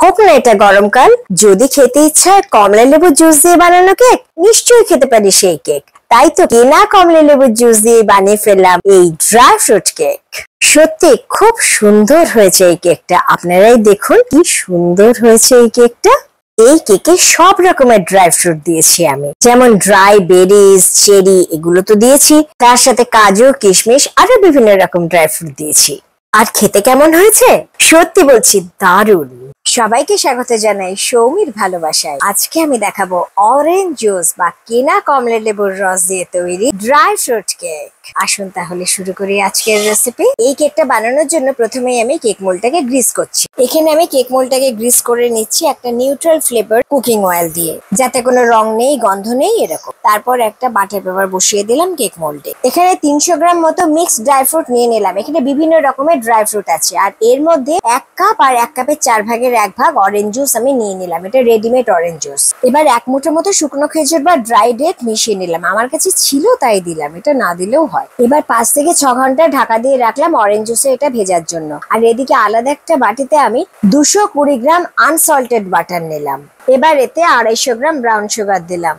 হোক না এটা গরমকাল, যদি খেতে ইচ্ছা হয় কমলা লেবুর জুস দিয়ে বানানো কেক, নিশ্চয়ই খেতে পারি সেই কেক। তাই তো কেনা কমলা লেবুর জুস দিয়ে বানিয়ে ফেললাম এই ড্রাই ফ্রুট কেক। সত্যি খুব সুন্দর হয়েছে এই কেকটা, আপনারাই দেখুন কি সুন্দর হয়েছে এই কেকটা। এই কেকে সব রকমের ড্রাই ফ্রুট দিয়েছি আমি, যেমন ড্রাই বেরিজ, চেরি এগুলো তো দিয়েছি, তার সাথে কাজু, কিশমিশ আরো বিভিন্ন রকম ড্রাই ফ্রুট দিয়েছি। আর খেতে কেমন হয়েছে? সত্যি বলছি দারুণ। সবাইকে স্বাগত জানাই সৌমির ভালোবাসায়। আজকে আমি দেখাবো অরেঞ্জ জুস বা কেনা কমলা লেবুর রস দিয়ে তৈরি ড্রাই ফ্রুট কেক। আসুন তাহলে শুরু করি আজকের রেসিপি। এই কেকটা বানানোর জন্য প্রথমেই আমি কেক মোল্ডটাকে গ্রিস করছি। এখানে আমি কেক মোল্ডটাকে গ্রিস করে নিচ্ছি একটা নিউট্রাল ফ্লেভার কুকিং অয়েল দিয়ে, যাতে কোনো রং নেই, গন্ধ নেই এরকম। তারপর একটা বাটার পেপার বসিয়ে দিলাম কেক মোল্ডে। এখানে 300 গ্রাম মতো মিক্সড ড্রাই ফ্রুট নিয়ে নিলাম। এখানে বিভিন্ন রকমের ড্রাই ফ্রুট আছে, আর এর মধ্যে 1 কাপ আর 1 কাপের 4 ভাগের 1 ভাগ অরেঞ্জ জুস আমি নিয়ে নিলাম। এটা রেডিমেড অরেঞ্জ জুস। এবার 1 মুঠো মতো শুকনো খেজুর বা ড্রাই ডেট মিশিয়ে নিলাম, আমার কাছে ছিল তাই দিলাম, এটা না দিলেও হয়। এবার 5 থেকে 6 ঘন্টা ঢাকা দিয়ে রাখলাম অরেঞ্জ জুসে এটা ভেজার জন্য। আর এদিকে আলাদা একটা বাটিতে আমি 220 গ্রাম আনসল্টেড বাটার নিলাম। এবার এতে 250 গ্রাম ব্রাউন সুগার দিলাম।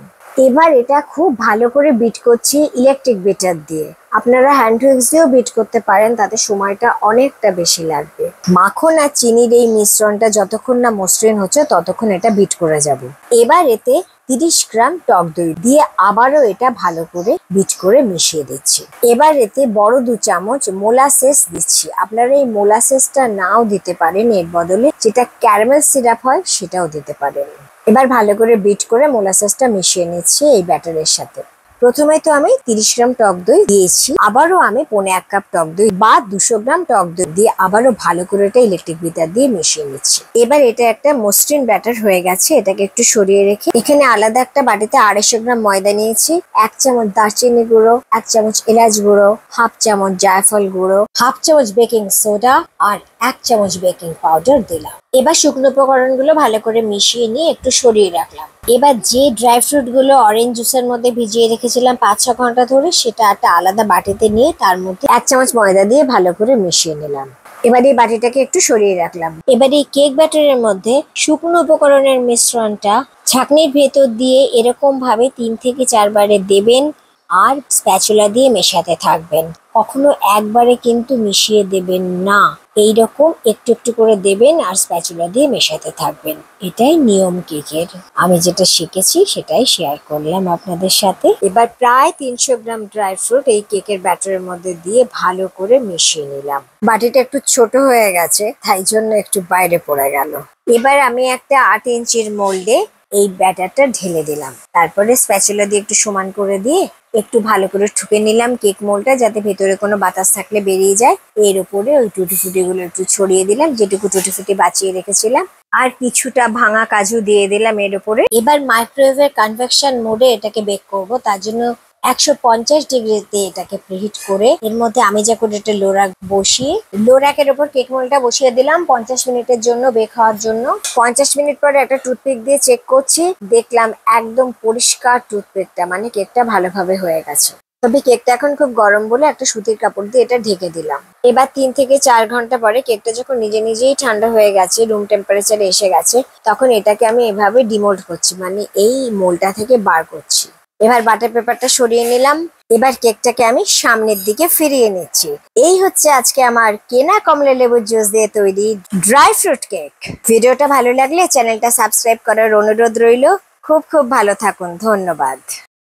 এবার এটা খুব ভালো করে বিট করছি ইলেকট্রিক বিটার দিয়ে। আপনারা হ্যান্ড হুইক্স দিয়েও বিট করতে পারেন, তাতে সময়টা অনেকটা বেশি লাগবে। মাখন আর চিনির এই মিশ্রণটা যতক্ষণ না মসৃণ হচ্ছে ততক্ষণ এটা বিট করে যাব। এবার এতে 30 গ্রাম টক দই দিয়ে আবারও এটা ভালো করে বিট করে মিশিয়ে দিচ্ছি। এবার এতে বড় 2 চামচ মোলাসেস দিচ্ছি। আপনারা এই মোলাসেসটা নাও দিতে পারেন, এর বদলে যেটা ক্যারামেল সিরাপ হয় সেটাও দিতে পারেন। এবার ভালো করে বিট করে মোলাসেসটা মিশিয়ে নিচ্ছি এই ব্যাটারের সাথে। প্রথমে তো আমি 30 গ্রাম টক দই দিয়েছি, আবারও আমি 1.25 কাপ টক দই বা 200 গ্রাম টক দই দিয়ে আবারও ভালো করে এটা ইলেকট্রিক বিটার দিয়ে মিশিয়ে নিচ্ছি। এবার এটা একটা মসৃণ ব্যাটার হয়ে গেছে, এটাকে একটু সরিয়ে রেখে এখানে আলাদা একটা বাটিতে 250 গ্রাম ময়দা নিয়েছি। 1 চামচ দারচিনি গুঁড়ো, 1 চামচ এলাচ গুঁড়ো, 1/2 চামচ জায়ফল গুঁড়ো, 1/2 চামচ বেকিং সোডা আর 1 চামচ বেকিং পাউডার দিলাম। এবার শুকনো উপকরণগুলো ভালো করে মিশিয়ে নিয়ে একটু সরিয়ে রাখলাম। এবার যে ড্রাই ফ্রুট গুলো অরেঞ্জ জুসের মধ্যে ভিজিয়ে রেখেছিলাম 5-6 ঘন্টা ধরে, সেটা একটা আলাদা বাটিতে নিয়ে তার মধ্যে 1 চামচ ময়দা দিয়ে ভালো করে মিশিয়ে নিলাম। এবার এই বাটিটাকে একটু সরিয়ে রাখলাম। এবার এই কেক ব্যাটারের মধ্যে শুকনো উপকরণের মিশ্রণটা ছাঁকনির ভেতর দিয়ে এরকম ভাবে 3 থেকে 4 বারে দেবেন আর স্প্যাচুলা দিয়ে মেশাতে থাকবেন। কখনো একবারে কিন্তু মিশিয়ে দেবেন না, এইরকম একটু একটু করে দেবেন আর স্প্যাচুলা দিয়ে মেশাতে থাকবেন। এটাই নিয়ম কেকের। আমি যেটা শিখেছি সেটাই শেয়ার করলাম আপনাদের সাথে। এবার প্রায় 300 গ্রাম ড্রাই ফ্রুট এই কেকের ব্যাটারের মধ্যে দিয়ে ভালো করে মিশিয়ে নিলাম। বাটিটা একটু ছোট হয়ে গেছে, তাই জন্য একটু বাইরে পড়ে গেল। এবার আমি একটা 8 ইঞ্চির মোল্ডে এই ব্যাটারটা ঢেলে দিলাম। তারপরে স্প্যাচুলা দিয়ে একটু সমান করে দিয়ে একটু ভালো করে ঠুকে নিলাম কেক মোল্ডটা, যাতে ভেতরে কোনো বাতাস থাকলে বেরিয়ে যায়। এর উপরে ওই টুটি ফুটি গুলো একটু ছড়িয়ে দিলাম, যেটুকু টুটি ফুটি বাঁচিয়ে রেখেছিলাম, আর কিছুটা ভাঙা কাজু দিয়ে দিলাম এর উপরে। এবার মাইক্রোওয়েভের কনভেকশন মোডে এটাকে বেক করব, তার জন্য 150 ডিগ্রিতে এটাকে প্রিহিট করে এর মধ্যে আমি যা করে একটা লোরাক বসিয়ে লোরাকের উপর কেক মোল্ডটা বসিয়ে দিলাম 50 মিনিটের জন্য বেক হওয়ার জন্য। 50 মিনিট পরে একটা টুথপিক দিয়ে চেক করছি, দেখলাম একদম পরিষ্কার টুথপিকটা, মানে কেকটা ভালোভাবে হয়ে গেছে। তবে কেকটা এখন খুব গরম বলে একটা সুতির কাপড় দিয়ে এটা ঢেকে দিলাম। এবার 3 থেকে 4 ঘন্টা পরে কেকটা যখন নিজে নিজেই ঠান্ডা হয়ে গেছে, রুম টেম্পারেচারে এসে গেছে, তখন এটাকে আমি এভাবে ডিমোল্ড করছি, মানে এই মোল্ডটা থেকে বার করছি। এবার বাটার পেপারটা সরিয়ে নিলাম। এবার কেকটাকে আমি সামনের দিকে ফিরিয়ে নিচ্ছি। এই হচ্ছে আজকে আমার কেনা কমলা লেবুর জুস দিয়ে তৈরি ড্রাই ফ্রুট কেক। ভিডিওটা ভালো লাগলে চ্যানেলটা সাবস্ক্রাইব করার অনুরোধ রইল। খুব খুব ভালো থাকুন, ধন্যবাদ।